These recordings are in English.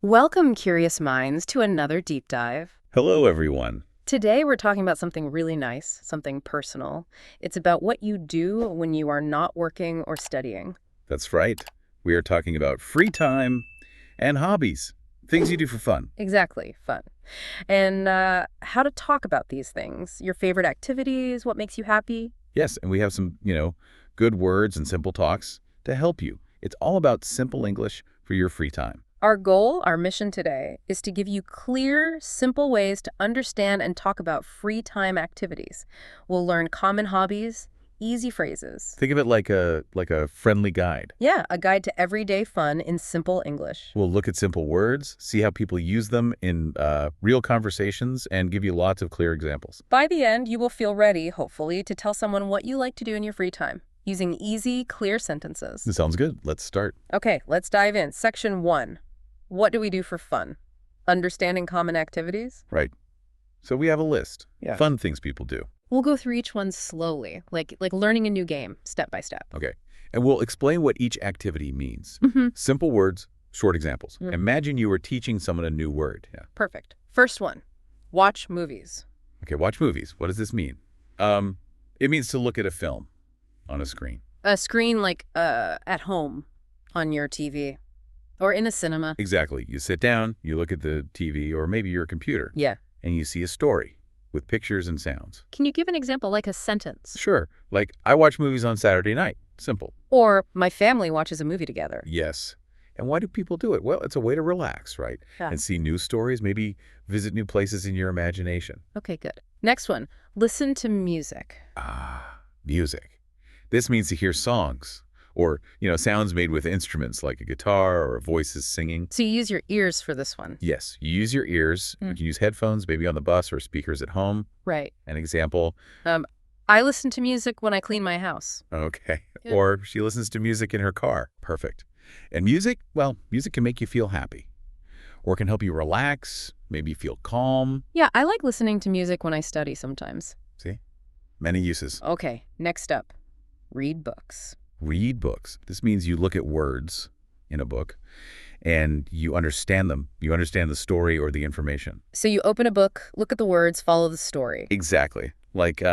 Welcome, curious minds, to another deep dive. Hello, everyone. Today, we're talking about something really nice, something personal. It's about what you do when you are not working or studying. That's right. We are talking about free time and hobbies, things you do for fun. Exactly, fun. And how to talk about these things, your favorite activities, what makes you happy. Yes, and we have some, good words and simple talks to help you. It's all about simple English for your free time. Our goal, our mission today, is to give you clear, simple ways to understand and talk about free time activities. We'll learn common hobbies, easy phrases. Think of it like a friendly guide. Yeah, a guide to everyday fun in simple English. We'll look at simple words, see how people use them in real conversations, and give you lots of clear examples. By the end, you will feel ready, hopefully, to tell someone what you like to do in your free time, using easy, clear sentences. This sounds good. Let's start. Okay, let's dive in. Section 1. What do we do for fun? Understanding common activities? Right. So we have a list. Yeah. Fun things people do. We'll go through each one slowly, like learning a new game, step by step. Okay. And we'll explain what each activity means. Simple words, short examples. Imagine you were teaching someone a new word. Yeah. Perfect. First one, watch movies. Okay, watch movies. What does this mean? It means to look at a film on a screen. A screen at home on your TV or in a cinema. Exactly. You sit down, you look at the TV or maybe your computer. Yeah. And you see a story with pictures and sounds. Can you give an example, like a sentence? Sure. Like, I watch movies on Saturday night. Simple. Or my family watches a movie together. Yes. And why do people do it? Well, it's a way to relax, right? Yeah. And see new stories, maybe visit new places in your imagination. Okay, good. Next one, listen to music. Music. This means to hear songs or, sounds made with instruments like a guitar or voices singing. So you use your ears for this one. Yes, you use your ears. You can use headphones, maybe on the bus or speakers at home. Right. An example. I listen to music when I clean my house. Okay. Good. Or she listens to music in her car. Perfect. And music, well, music can make you feel happy or can help you relax, maybe feel calm. Yeah, I like listening to music when I study sometimes. See? Many uses. Okay, next up, read books. Read books. This means you look at words in a book and you understand them. You understand the story or the information. So you open a book, look at the words, follow the story. Exactly. Like,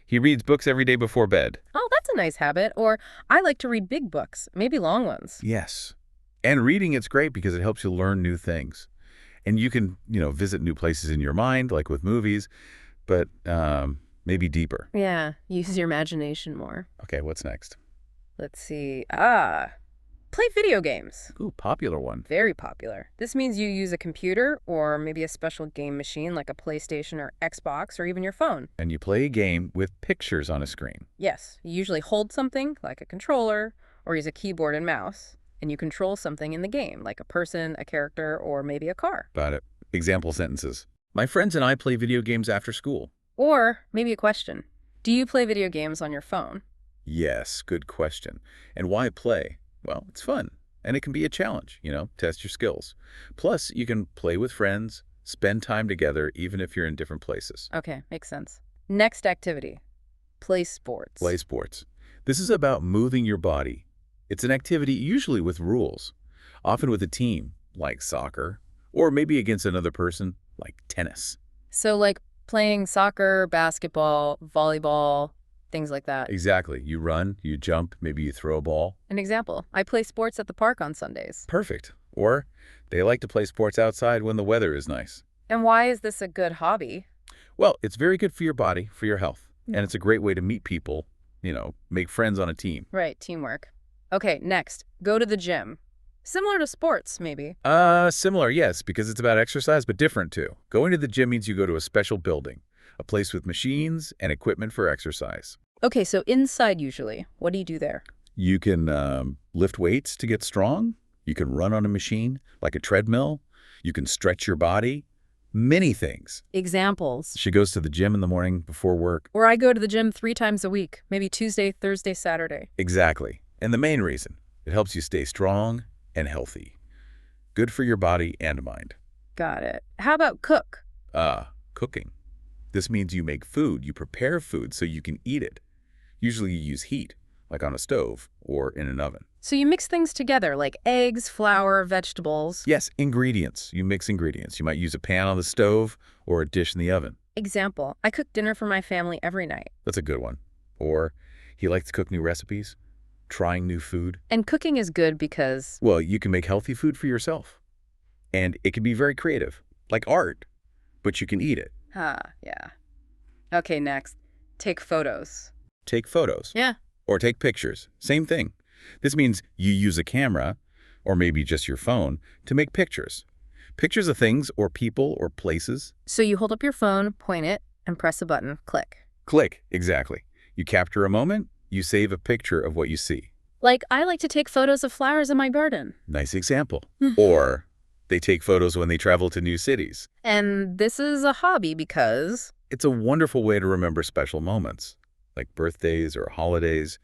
he reads books every day before bed. Oh, that's a nice habit. Or I like to read big books, maybe long ones. Yes. And reading, it's great because it helps you learn new things. And you can, visit new places in your mind, like with movies, but maybe deeper. Yeah, use your imagination more. Okay, what's next? Let's see. Play video games. Ooh, popular one. Very popular. This means you use a computer or maybe a special game machine like a PlayStation or Xbox or even your phone. And you play a game with pictures on a screen. Yes, you usually hold something like a controller or use a keyboard and mouse, and you control something in the game like a person, a character, or maybe a car. Got it. Example sentences. My friends and I play video games after school. Or maybe a question. Do you play video games on your phone? Yes, good question. And why play? Well, it's fun. And it can be a challenge, test your skills. Plus, you can play with friends, spend time together, even if you're in different places. Okay, makes sense. Next activity. Play sports. Play sports. This is about moving your body. It's an activity usually with rules, often with a team, like soccer, or maybe against another person, like tennis. So like playing soccer, basketball, volleyball, things like that. Exactly. You run, you jump, maybe you throw a ball. An example, I play sports at the park on Sundays. Perfect. Or they like to play sports outside when the weather is nice. And why is this a good hobby? Well, it's very good for your body, for your health. And it's a great way to meet people, make friends on a team. Right, teamwork. Okay, next, go to the gym. Similar to sports, maybe. Similar, yes, because it's about exercise, but different too. Going to the gym means you go to a special building, a place with machines and equipment for exercise. Okay, so inside usually. What do you do there? You can lift weights to get strong. You can run on a machine, like a treadmill. You can stretch your body. Many things. Examples. She goes to the gym in the morning before work. Or I go to the gym 3 times a week, maybe Tuesday, Thursday, Saturday. Exactly. And the main reason, it helps you stay strong and healthy. Good for your body and mind. Got it. How about cook? Cooking. This means you make food, you prepare food so you can eat it. Usually you use heat, like on a stove or in an oven. So you mix things together, like eggs, flour, vegetables. Yes, ingredients. You mix ingredients. You might use a pan on the stove or a dish in the oven. Example, I cook dinner for my family every night. That's a good one. Or he likes to cook new recipes, trying new food. And cooking is good because... Well, you can make healthy food for yourself. And it can be very creative, like art, but you can eat it. Yeah. Okay, next. Take photos. Take photos. Yeah. Or take pictures. Same thing. This means you use a camera, or maybe just your phone, to make pictures. Pictures of things or people or places. So you hold up your phone, point it, and press a button. Click. Click, exactly. You capture a moment, you save a picture of what you see. Like, I like to take photos of flowers in my garden. Nice example. Or they take photos when they travel to new cities. And this is a hobby because... It's a wonderful way to remember special moments, like birthdays or holidays,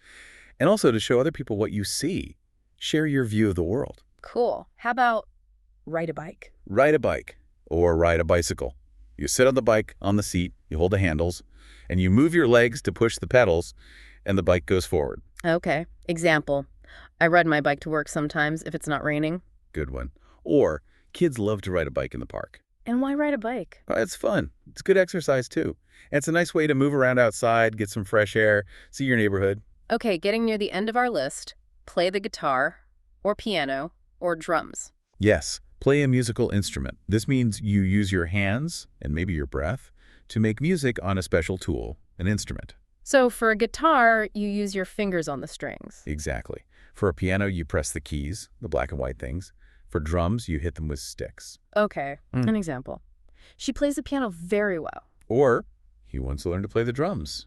and also to show other people what you see. Share your view of the world. Cool. How about ride a bike? Ride a bike or ride a bicycle. You sit on the bike on the seat, you hold the handles, and you move your legs to push the pedals, and the bike goes forward. Okay. Example. I ride my bike to work sometimes if it's not raining. Good one. Or kids love to ride a bike in the park. And why ride a bike? Oh, it's fun. It's good exercise, too. And it's a nice way to move around outside, get some fresh air, see your neighborhood. Okay, getting near the end of our list, play the guitar, or piano, or drums. Yes, play a musical instrument. This means you use your hands, and maybe your breath, to make music on a special tool, an instrument. So for a guitar, you use your fingers on the strings. Exactly. For a piano, you press the keys, the black and white things. For drums, you hit them with sticks. Okay, an example. She plays the piano very well. Or he wants to learn to play the drums.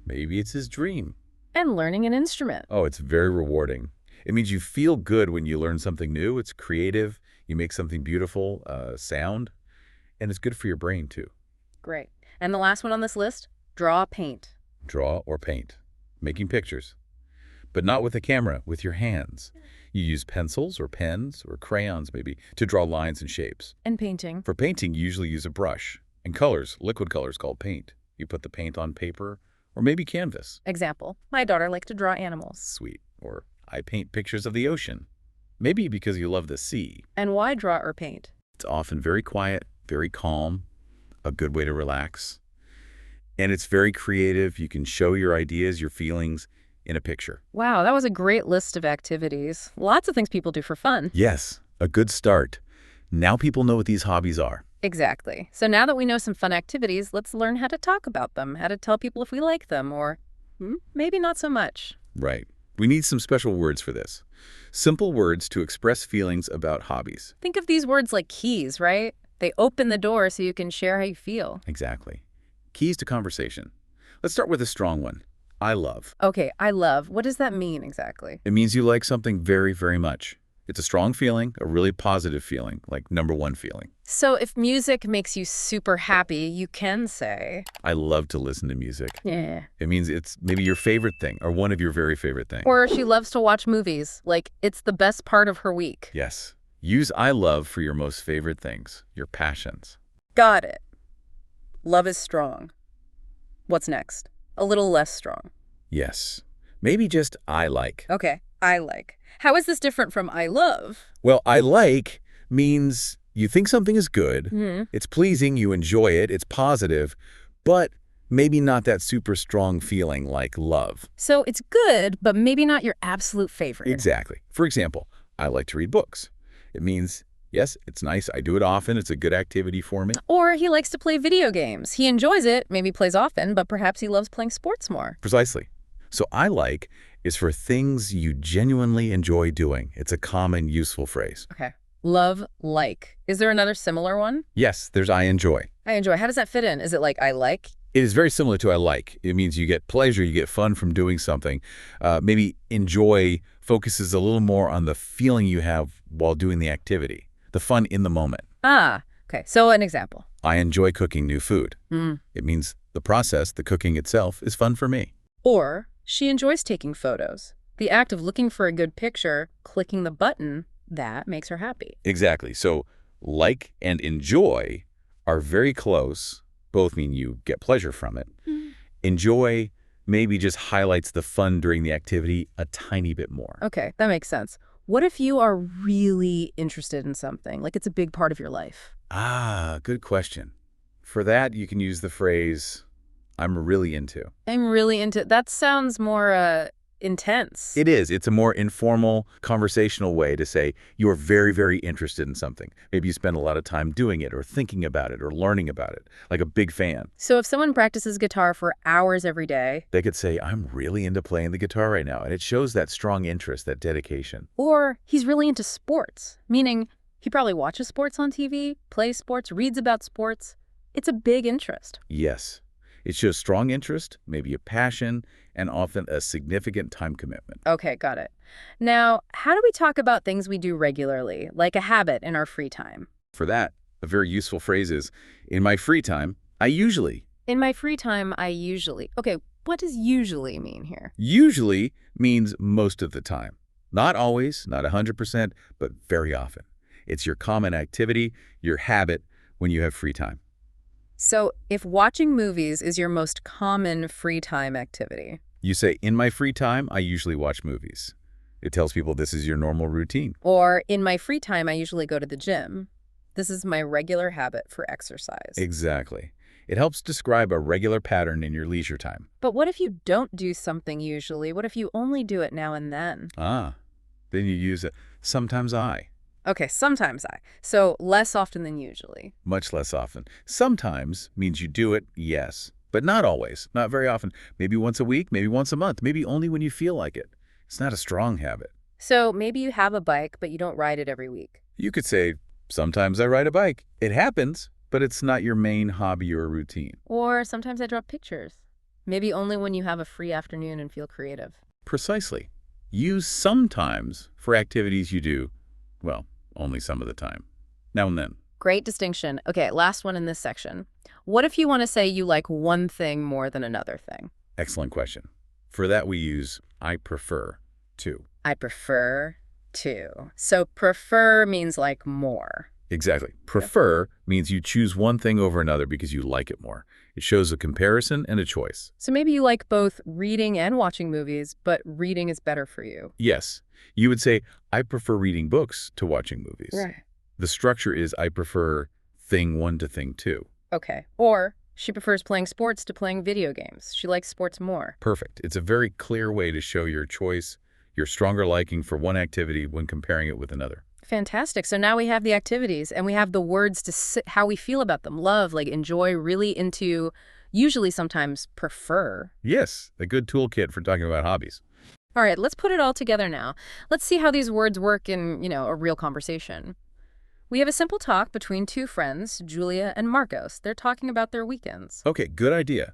Maybe it's his dream. And learning an instrument. Oh, it's very rewarding. It means you feel good when you learn something new. It's creative. You make something beautiful, sound. And it's good for your brain, too. Great. And the last one on this list, draw, paint. Draw or paint. Making pictures. But not with a camera, with your hands. You use pencils or pens or crayons, maybe, to draw lines and shapes. And painting. For painting, you usually use a brush. And colors, liquid colors called paint. You put the paint on paper or maybe canvas. Example, my daughter likes to draw animals. Sweet. Or I paint pictures of the ocean. Maybe because you love the sea. And why draw or paint? It's often very quiet, very calm, a good way to relax. And it's very creative. You can show your ideas, your feelings in a picture. Wow, that was a great list of activities. Lots of things people do for fun. Yes, a good start. Now people know what these hobbies are. Exactly. So now that we know some fun activities, let's learn how to talk about them, how to tell people if we like them, or maybe not so much. Right. We need some special words for this. Simple words to express feelings about hobbies. Think of these words like keys, right? They open the door so you can share how you feel. Exactly. Keys to conversation. Let's start with a strong one. I love. Okay, I love. What does that mean exactly? It means you like something very, very much. It's a strong feeling, a really positive feeling, like #1 feeling. So if music makes you super happy, you can say, I love to listen to music. yeah. It means it's maybe your favorite thing or one of your very favorite things. Or she loves to watch movies, like it's the best part of her week. Yes. Use I love for your most favorite things, your passions. Got it. Love is strong. What's next? A little less strong. Yes. Maybe just I like. Okay, I like. How is this different from I love? Well, I like means you think something is good, it's pleasing, you enjoy it, it's positive, but maybe not that super strong feeling like love. So it's good, but maybe not your absolute favorite. Exactly. For example, I like to read books. It means, yes, it's nice, I do it often, it's a good activity for me. Or he likes to play video games. He enjoys it, maybe plays often, but perhaps he loves playing sports more. Precisely. So I like is for things you genuinely enjoy doing. It's a common, useful phrase. Okay. Love, like. Is there another similar one? Yes, there's I enjoy. I enjoy. How does that fit in? Is it like I like? It is very similar to I like. It means you get pleasure, you get fun from doing something. Maybe enjoy focuses a little more on the feeling you have while doing the activity, the fun in the moment. Ah, okay. So an example. I enjoy cooking new food. It means the process, the cooking itself, is fun for me. Or she enjoys taking photos. The act of looking for a good picture, clicking the button, that makes her happy. Exactly. So like and enjoy are very close. Both mean you get pleasure from it. Enjoy maybe just highlights the fun during the activity a tiny bit more. Okay, that makes sense. What if you are really interested in something, like it's a big part of your life? Ah, good question. For that, you can use the phrase, I'm really into. I'm really into that. Sounds more intense. It is. It's a more informal, conversational way to say you're very, very interested in something. Maybe you spend a lot of time doing it or thinking about it or learning about it, like a big fan. So if someone practices guitar for hours every day, They could say, I'm really into playing the guitar right now. And it shows that strong interest, that dedication. or he's really into sports, meaning he probably watches sports on TV, plays sports, reads about sports. It's a big interest. Yes. It shows strong interest, maybe a passion, and often a significant time commitment. Okay, got it. Now, how do we talk about things we do regularly, like a habit in our free time? For that, a very useful phrase is, in my free time, I usually. In my free time, I usually... Okay, what does usually mean here? Usually means most of the time. Not always, not 100%, but very often. It's your common activity, your habit when you have free time. So if watching movies is your most common free time activity, You say, in my free time, I usually watch movies. It tells people this is your normal routine. or in my free time, I usually go to the gym, this is my regular habit for exercise. Exactly. It helps describe a regular pattern in your leisure time. But what if you don't do something usually? What if you only do it now and then? Ah, then you use a sometimes I. Okay, sometimes I. So less often than usually. Much less often. Sometimes means you do it, yes, but not always, not very often. Maybe once a week, maybe once a month, maybe only when you feel like it. It's not a strong habit. So maybe you have a bike, but you don't ride it every week. You could say, sometimes I ride a bike. It happens, but it's not your main hobby or routine. Or sometimes I draw pictures. Maybe only when you have a free afternoon and feel creative. Precisely. Use sometimes for activities you do, well, only some of the time. Now and then. Great distinction. Okay, last one in this section. What if you want to say you like one thing more than another thing? Excellent question. For that we use I prefer to. I prefer to. So prefer means like more. Exactly. Prefer means you choose one thing over another because you like it more. It shows a comparison and a choice. So maybe you like both reading and watching movies, but reading is better for you. Yes, you would say, I prefer reading books to watching movies. Right. The structure is I prefer thing one to thing two. Okay. Or she prefers playing sports to playing video games. She likes sports more. Perfect. It's a very clear way to show your choice, your stronger liking for one activity when comparing it with another. Fantastic. So now we have the activities and we have the words to how we feel about them. Love, like enjoy, really into, usually sometimes prefer. Yes, a good toolkit for talking about hobbies. All right, let's put it all together now. Let's see how these words work in, a real conversation. We have a simple talk between two friends, Julia and Marcos. They're talking about their weekends. Okay, good idea.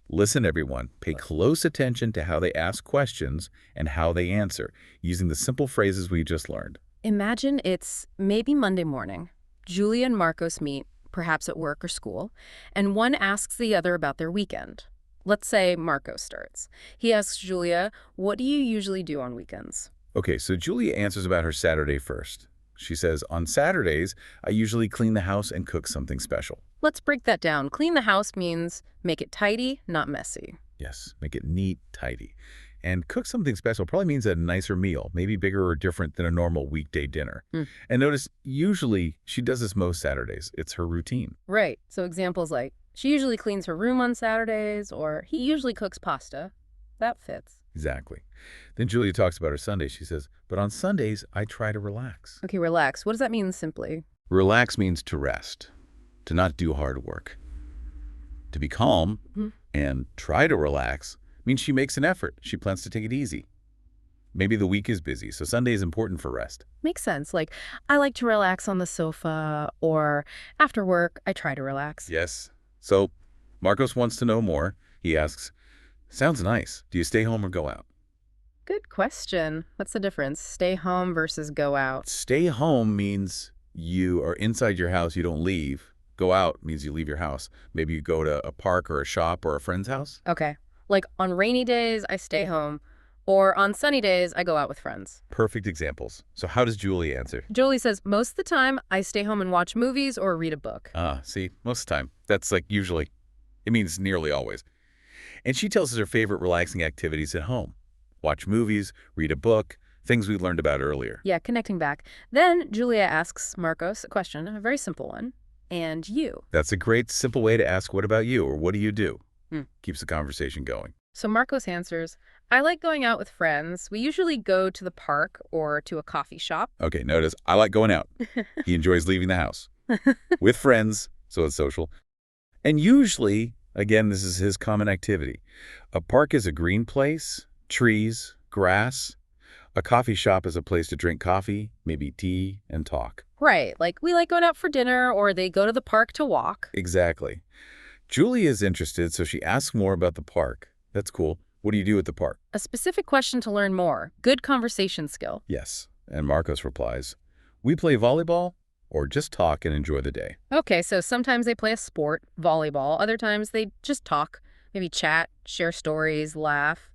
Listen, everyone. Pay close attention to how they ask questions and how they answer, using the simple phrases we just learned. Imagine it's maybe Monday morning. Julia and Marcos meet, perhaps at work or school, and one asks the other about their weekend. Let's say Marcos starts. He asks Julia, what do you usually do on weekends? Okay, so Julia answers about her Saturday first. She says, on Saturdays, I usually clean the house and cook something special. Let's break that down. Clean the house means make it tidy, not messy. Yes, make it neat, tidy. And cook something special probably means a nicer meal, maybe bigger or different than a normal weekday dinner. Hmm. And notice, usually, she does this most Saturdays. It's her routine. Right. So examples like, she usually cleans her room on Saturdays, or he usually cooks pasta. That fits. Exactly. Then Julia talks about her Sundays. She says, but on Sundays, I try to relax. Okay, relax. What does that mean simply? Relax means to rest, to not do hard work. To be calm and try to relax means she makes an effort. She plans to take it easy. Maybe the week is busy, so Sunday is important for rest. Makes sense. Like, I like to relax on the sofa, or after work, I try to relax. Yes. So Marcos wants to know more. He asks, sounds nice. Do you stay home or go out? Good question. What's the difference? Stay home versus go out. Stay home means you are inside your house, you don't leave. Go out means you leave your house. Maybe you go to a park or a shop or a friend's house. Okay. Like on rainy days, I stay home, or on sunny days, I go out with friends. Perfect examples. So how does Julie answer? Jolie says, most of the time, I stay home and watch movies or read a book. See, most of the time. That's like usually. It means nearly always. And she tells us her favorite relaxing activities at home. Watch movies, read a book, things we learned about earlier. Yeah, connecting back. Then Julia asks Marcos a question, a very simple one. And you? That's a great, simple way to ask, what about you, or what do you do? Hmm. Keeps the conversation going. So Marcos answers, I like going out with friends. We usually go to the park or to a coffee shop. Okay, notice, I like going out. He enjoys leaving the house. With friends, so it's social. And usually, again, this is his common activity. A park is a green place, trees, grass. A coffee shop is a place to drink coffee, maybe tea, and talk. Right, like we like going out for dinner or they go to the park to walk. Exactly. Julie is interested, so she asks more about the park. That's cool. What do you do at the park? A specific question to learn more. Good conversation skill. Yes. And Marcos replies, we play volleyball or just talk and enjoy the day. Okay, so sometimes they play a sport, volleyball. Other times they just talk, maybe chat, share stories, laugh.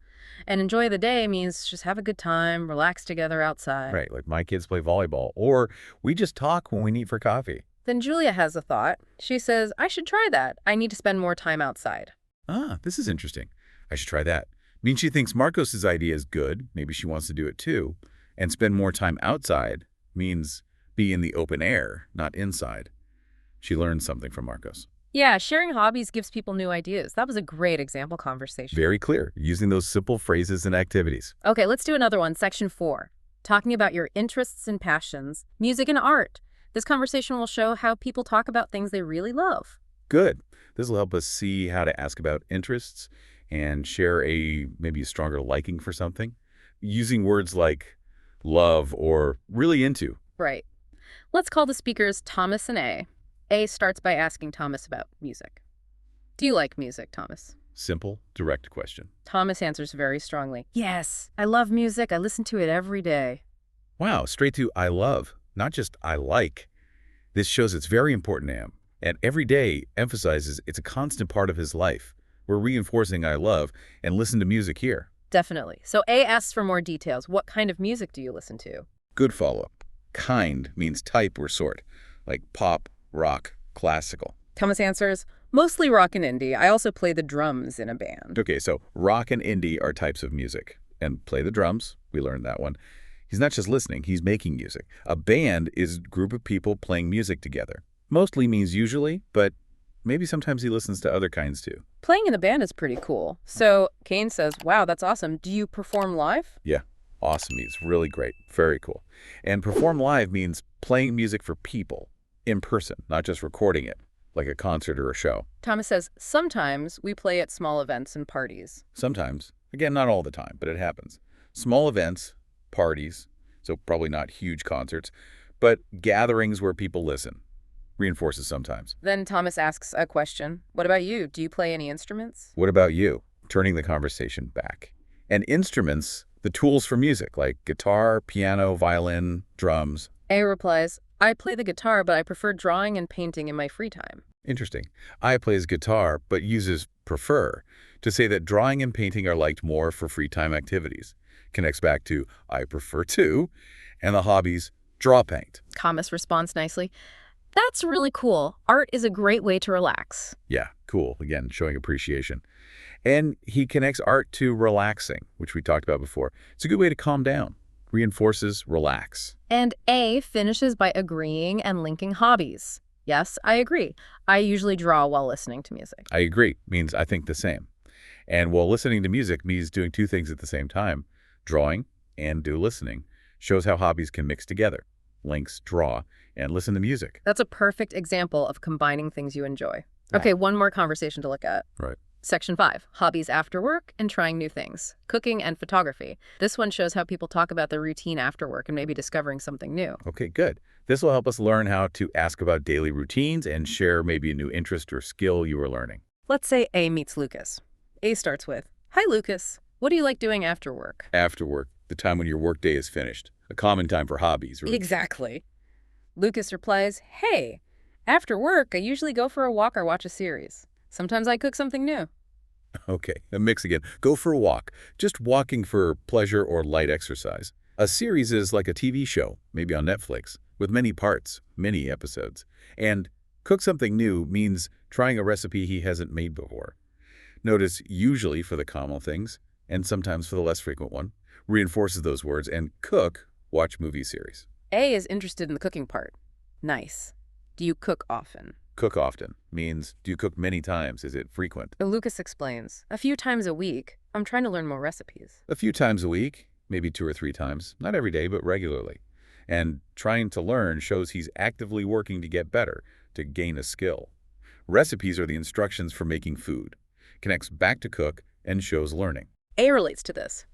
And enjoy the day means just have a good time, relax together outside. Right, like my kids play volleyball, or we just talk when we meet for coffee. Then Julia has a thought. She says, I should try that. I need to spend more time outside. Ah, this is interesting. I should try that. Means she thinks Marcos's idea is good. Maybe she wants to do it too. And spend more time outside means be in the open air, not inside. She learned something from Marcos. Yeah, sharing hobbies gives people new ideas. That was a great example conversation. Very clear, using those simple phrases and activities. Okay, let's do another one, section 4. Talking about your interests and passions, music and art. This conversation will show how people talk about things they really love. Good. This will help us see how to ask about interests and share maybe a stronger liking for something, using words like love or really into. Right. Let's call the speakers Thomas and A. A starts by asking Thomas about music. Do you like music, Thomas? Simple, direct question. Thomas answers very strongly. Yes, I love music. I listen to it every day. Wow, straight to I love, not just I like. This shows it's very important to him, and every day emphasizes it's a constant part of his life. We're reinforcing I love and listen to music here. Definitely. So A asks for more details. What kind of music do you listen to? Good follow-up. Kind means type or sort, like pop, rock, classical. Thomas answers, mostly rock and indie. I also play the drums in a band. Okay, so rock and indie are types of music. And play the drums, we learned that one. He's not just listening, he's making music. A band is a group of people playing music together. Mostly means usually, but maybe sometimes he listens to other kinds too. Playing in a band is pretty cool. So Kane says, wow, that's awesome. Do you perform live? Yeah, awesome means really great, very cool. And perform live means playing music for people in person, not just recording it, like a concert or a show. Thomas says, sometimes we play at small events and parties. Sometimes. Again, not all the time, but it happens. Small events, parties, so probably not huge concerts, but gatherings where people listen. Reinforces sometimes. Then Thomas asks a question. What about you? Do you play any instruments? What about you? Turning the conversation back. And instruments, the tools for music, like guitar, piano, violin, drums. A replies, I play the guitar, but I prefer drawing and painting in my free time. Interesting. I plays guitar, but uses prefer to say that drawing and painting are liked more for free time activities. Connects back to I prefer to, and the hobbies draw, paint. Thomas responds nicely. That's really cool. Art is a great way to relax. Yeah, cool. Again, showing appreciation. And he connects art to relaxing, which we talked about before. It's a good way to calm down. Reinforces relax. And A finishes by agreeing and linking hobbies. Yes, I agree. I usually draw while listening to music. I agree. Means I think the same. And while listening to music means doing two things at the same time, drawing and do listening, shows how hobbies can mix together. Links, draw, and listen to music. That's a perfect example of combining things you enjoy. Yeah. Okay, one more conversation to look at. Right. Section 5, hobbies after work and trying new things, cooking and photography. This one shows how people talk about their routine after work and maybe discovering something new. Okay, good. This will help us learn how to ask about daily routines and share maybe a new interest or skill you are learning. Let's say A meets Lucas. A starts with, Hi, Lucas. What do you like doing after work? After work, the time when your workday is finished. A common time for hobbies. Right? Exactly. Lucas replies, Hey, after work, I usually go for a walk or watch a series. Sometimes I cook something new. Okay, a mix again. Go for a walk. Just walking for pleasure or light exercise. A series is like a TV show, maybe on Netflix, with many parts, many episodes. And cook something new means trying a recipe he hasn't made before. Notice usually for the common things, and sometimes for the less frequent one. Reinforces those words. And cook, watch movie series. A is interested in the cooking part. Nice. Do you cook often? Cook often means, do you cook many times? Is it frequent? Lucas explains. A few times a week. I'm trying to learn more recipes. A few times a week, maybe 2 or 3 times. Not every day, but regularly. And trying to learn shows he's actively working to get better, to gain a skill. Recipes are the instructions for making food. Connects back to cook and shows learning. A relates to this.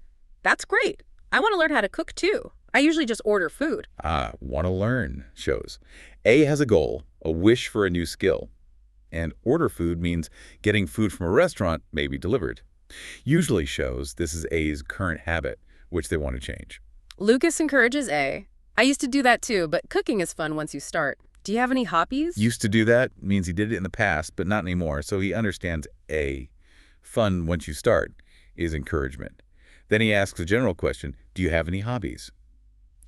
That's great. I want to learn how to cook too. I usually just order food. Want to learn shows. A has a goal, a wish for a new skill. And order food means getting food from a restaurant, maybe delivered. Usually shows this is A's current habit, which they want to change. Lucas encourages A. I used to do that too, but cooking is fun once you start. Do you have any hobbies? Used to do that means he did it in the past, but not anymore, so he understands A. Fun once you start is encouragement. Then he asks a general question, do you have any hobbies?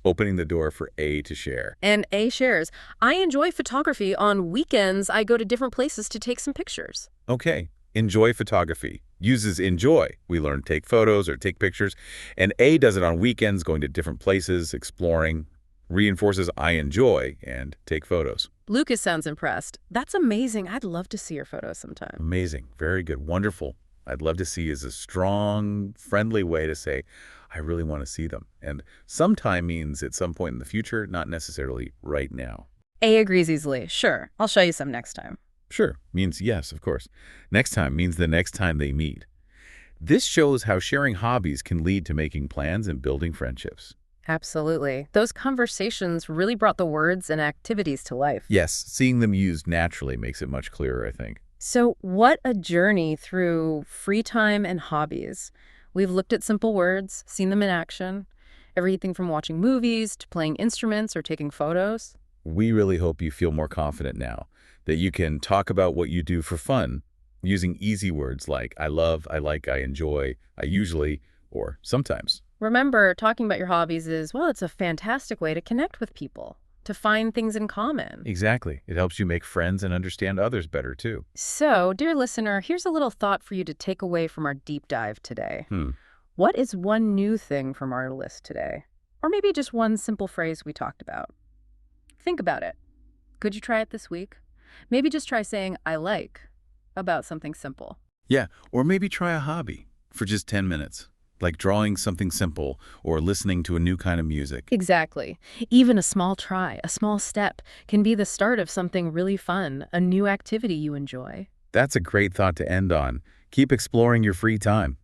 Opening the door for A to share. And A shares, I enjoy photography. On weekends, I go to different places to take some pictures. Okay, enjoy photography. Uses enjoy. We learn take photos or take pictures. And A does it on weekends, going to different places, exploring. Reinforces I enjoy and take photos. Lucas sounds impressed. That's amazing. I'd love to see your photos sometime. Amazing. Very good. Wonderful. I'd love to see is a strong, friendly way to say, I really want to see them. And sometime means at some point in the future, not necessarily right now. A agrees easily. Sure, I'll show you some next time. Sure, means yes, of course. Next time means the next time they meet. This shows how sharing hobbies can lead to making plans and building friendships. Absolutely. Those conversations really brought the words and activities to life. Yes, seeing them used naturally makes it much clearer, I think. So what a journey through free time and hobbies. We've looked at simple words, seen them in action, everything from watching movies to playing instruments or taking photos. We really hope you feel more confident now, that you can talk about what you do for fun using easy words like I love, I like, I enjoy, I usually, or sometimes. Remember, talking about your hobbies is, well, it's a fantastic way to connect with people, to find things in common. Exactly. It helps you make friends and understand others better, too. So, dear listener, here's a little thought for you to take away from our deep dive today. What is one new thing from our list today? Or maybe just one simple phrase we talked about. Think about it. Could you try it this week? Maybe just try saying, I like, about something simple. Yeah, or maybe try a hobby for just 10 minutes, like drawing something simple or listening to a new kind of music. Exactly. Even a small try, a small step, can be the start of something really fun, a new activity you enjoy. That's a great thought to end on. Keep exploring your free time.